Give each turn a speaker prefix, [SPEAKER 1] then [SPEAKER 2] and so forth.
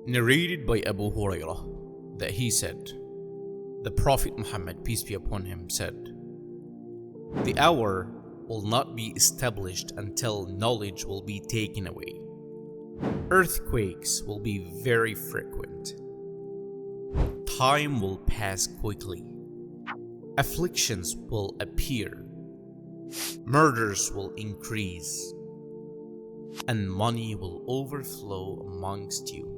[SPEAKER 1] Narrated by Abu Hurairah that he said, the Prophet Muhammad, peace be upon him, said, "The hour will not be established until knowledge will be taken away. Earthquakes will be very frequent. Time will pass quickly. Afflictions will appear. Murders will increase. And money will overflow amongst you.